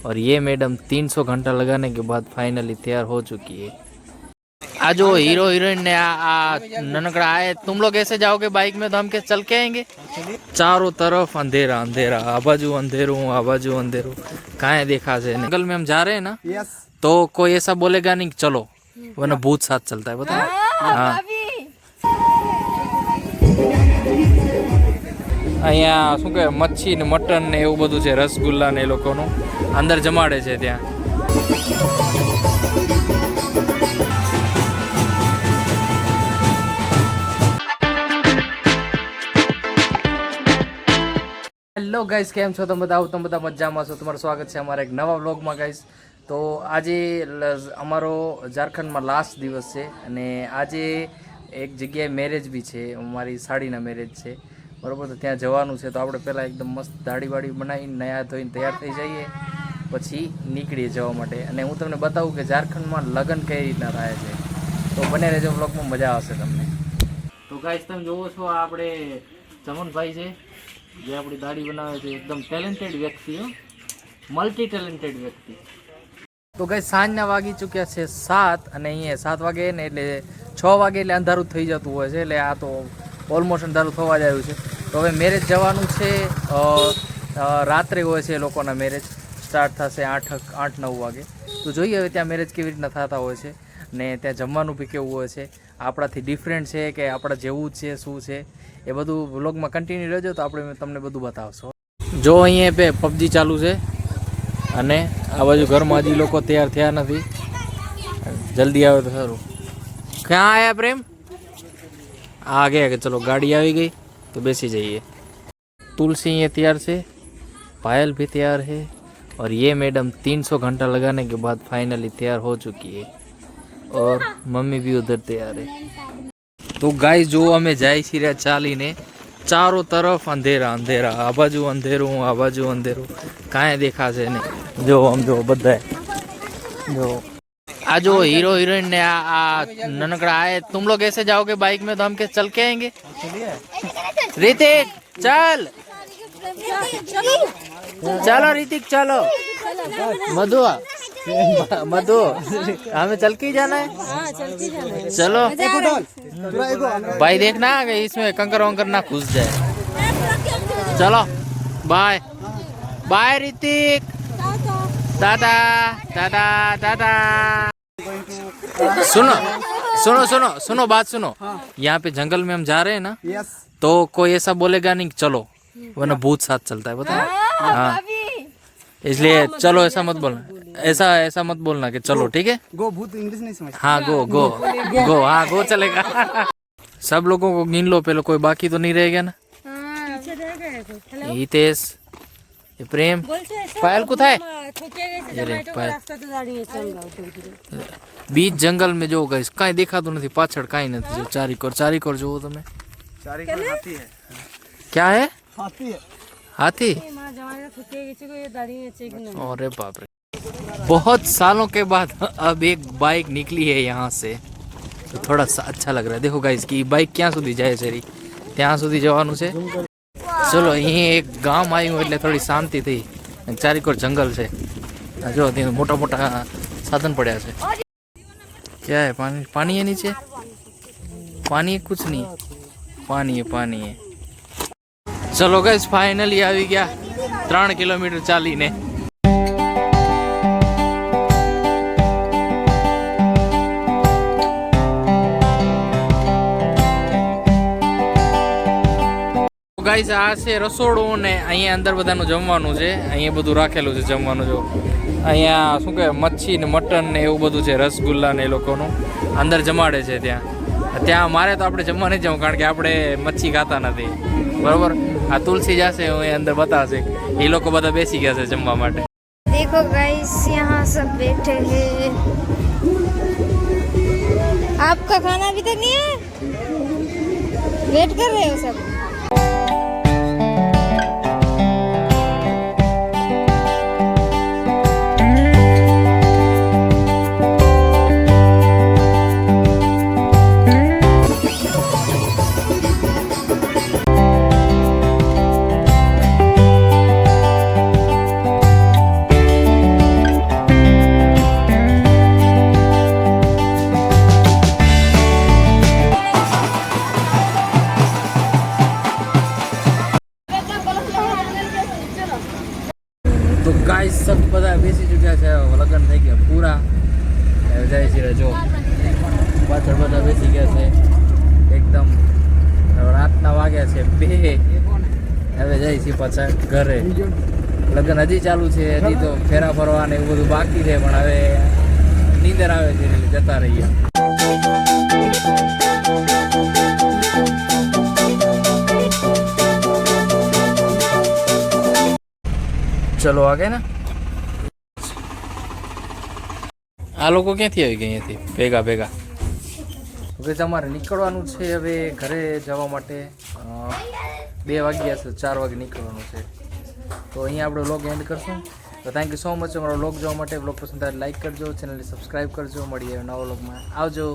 और ये मैडम 300 घंटा लगाने के बाद फाइनली तैयार हो चुकी है। आज जो हीरो हीरोइन ने ननकड़ा आए, तुम लोग ऐसे जाओगे बाइक में तो हम कैसे चल के आएंगे? चारों तरफ अंधेरा अंधेरा, आबाजू अंधेरू आबाजू अंधेरू, कहाँ देखा से। जंगल में हम जा रहे हैं ना, तो कोई ऐसा बोलेगा नहीं चलो, वरना भूत साथ चलता है, बताओ। हाँ, અહીંયા શું કે મચ્છી ને મટન ને એવું બધું છે, રસગુલ્લા ને એ લોકોનું અંદર જમાડે છે ત્યાં। હેલો ગાઈસ, કેમ છો તમે બધા મજામાં છો? તમારું સ્વાગત છે અમારા એક નવા વ્લોગમાં ગાઈસ। તો આજે અમારો ઝારખંડમાં લાસ્ટ દિવસ છે અને આજે એક જગ્યાએ મેરેજ બી છે, અમારી સાડીના મેરેજ છે, બરાબર। તો ત્યાં જવાનું છે, તો આપણે પહેલાં એકદમ મસ્ત દાઢી વાડી બનાવીને નયા ધોઈને તૈયાર થઈ જઈએ, પછી નીકળીએ જવા માટે। અને હું તમને બતાવું કે ઝારખંડમાં લગ્ન કઈ રીતના થાય છે, તો બને રહેજો વ્લોગમાં, મજા આવશે તમને। તો ગાઈસ તમે જોવો છો, આ આપણે ચમનભાઈ છે જે આપણી દાઢી બનાવે છે, એકદમ ટેલેન્ટેડ વ્યક્તિ, મલ્ટી ટેલેન્ટેડ વ્યક્તિ। તો ગાઈસ સાંજના વાગી ચૂક્યા છે 7 અને અહીંયા 7 વાગે ને એટલે 6 વાગે એટલે અંધારું થઈ જતું હોય છે, એટલે આ તો ઓલમોસ્ટ અંધારું થવા જ આવ્યું છે। તો હવે મેરેજ જવાનું છે, રાત્રે હોય છે લોકોના મેરેજ, સ્ટાર્ટ થશે 8-9 વાગે। તો જોઈએ હવે ત્યાં મેરેજ કેવી રીતના થતા હોય છે ને ત્યાં જમવાનું બી કેવું હોય છે, આપણાથી ડિફરન્ટ છે કે આપણા જેવું જ છે, શું છે એ બધું વ્લોગમાં કન્ટિન્યુ રહેજો, તો આપણે તમને બધું બતાવશો। જો અહીંયા પે પબજી ચાલુ છે અને આ બાજુ ઘરમાં હજી લોકો તૈયાર થયા નથી, જલ્દી આવે તો સારું। ક્યાં આયા પ્રેમ? आ गया कि चलो गाड़ी आ गई तो बेसी जाइए। तुलसी ये तैयार से, पायल भी तैयार है और ये मैडम 300 घंटा लगाने के बाद फाइनली तैयार हो चुकी है और मम्मी भी उधर तैयार है। तो गाइस जो हमें जाए छी चाली ने, चारों तरफ अंधेरा अंधेरा, आबाजू अंधेरू आबाजू अंधेरू, कहाँ देखा से नहीं। जो हम जो बधाए जो आज जो हीरो हीरोइन ने ननकड़ा आए, तुम लोग ऐसे जाओगे बाइक में तो हम कैसे चल के आएंगे? ऋतिक चल, चलो ऋतिक चलो, मधु मधु हमें चल के ही जाना है। चलो भाई, देखना कि इसमें कंकर वंकर ना घुस जाए। चलो बाय बाय ऋतिक, टाटा टाटा टाटा। सुनो सुनो सुनो सुनो बात सुनो, यहाँ पे जंगल में हम जा रहे हैं ना, तो कोई ऐसा बोलेगा नहीं चलो, वरना भूत साथ चलता है, बताओ। हाँ, इसलिए चलो ऐसा मत बोलना, ऐसा मत बोलना कि चलो, ठीक है? गो, भूत इंग्लिश नहीं समझ। हाँ गो गो गो, हाँ गो चलेगा। सब लोगों को गिन लो पहले, कोई बाकी तो नहीं रहेगा ना। हितेश, प्रेम, पायल कुथाय? बीच जंगल में जो गए, कहीं देखा तो नहीं, पाछड़ कहीं नहीं, जो चारी कोर जो तुम्हें हाथी है। क्या है? हाथी है। हाथी? अरे बाप रे, बहुत सालों के बाद अब एक बाइक निकली है यहाँ से, तो थोड़ा सा अच्छा लग रहा है। देखो गाइस की बाइक क्या सुधी जाए છે, ત્યાં સુધી જવાનું છે। ચલો અહીં એક ગામ આવ્યું એટલે થોડી શાંતિ થઈ, ચારેકોર જંગલ છે, જો ત્યાં મોટા મોટા સાધન પડ્યા છે। क्या है? पानी पानी है नीचे, पानी है? कुछ नहीं, पानी है पानी है। चलो गाइस फाइनली આવી ગયા 3 કિલોમીટર ચાલીને। ગાઈસ આ છે રસોડું ને અહીંયા અંદર બધાનું જમવાનું છે, અહીંયા બધું રાખેલું છે જમવાનું। જો અહીંયા શું કે મચ્છી ને મટન ને એવું બધું છે, રસગુલ્લા ને એ લોકોનું અંદર જમાડે છે ત્યાં મારે તો આપણે જમવા નહીં જવું, કારણ કે આપણે મચ્છી ખાતા નથી, બરોબર। આ તુલસી જશે, હું એ અંદર બતાવશે, એ લોકો બધા બેસી ગયા છે જમવા માટે। देखो गाइस यहाँ सब बैठे हैं, आपका खाना अभी तक नहीं है, वेट कर रहे हो सब। મસ્ત બધા બેસી ચૂક્યા છે, લગ્ન થઈ ગયા પૂરા. હવે જાય છે જો પાછળ બધા બેસી ગયા છે એકદમ. રાતના વાગ્યા છે 2. હવે જાય છે પાછા ઘરે. લગ્ન હજી ચાલુ છે, હજી તો ફેરા ફરવા ને એવું બધું બાકી છે, પણ હવે નીંદર આવે છે એટલે જતા રહીએ. ચલો આગે ને. આ લોકો ક્યાંથી આવી ગયા અહીંયાથી ભેગા ભેગા? હવે તમારે નીકળવાનું છે હવે ઘરે જવા માટે. 2 વાગ્યા છે, 4 વાગે નીકળવાનું છે. તો અહીંયા આપણે વ્લોગ એન્ડ કરશું. તો થેન્ક યુ સો મચ અમારો વ્લોગ જોવા માટે. વ્લોગ પસંદ આવે લાઈક કરજો, ચેનલને સબસ્ક્રાઈબ કરજો. મળીએ નવા વ્લોગમાં. આવજો.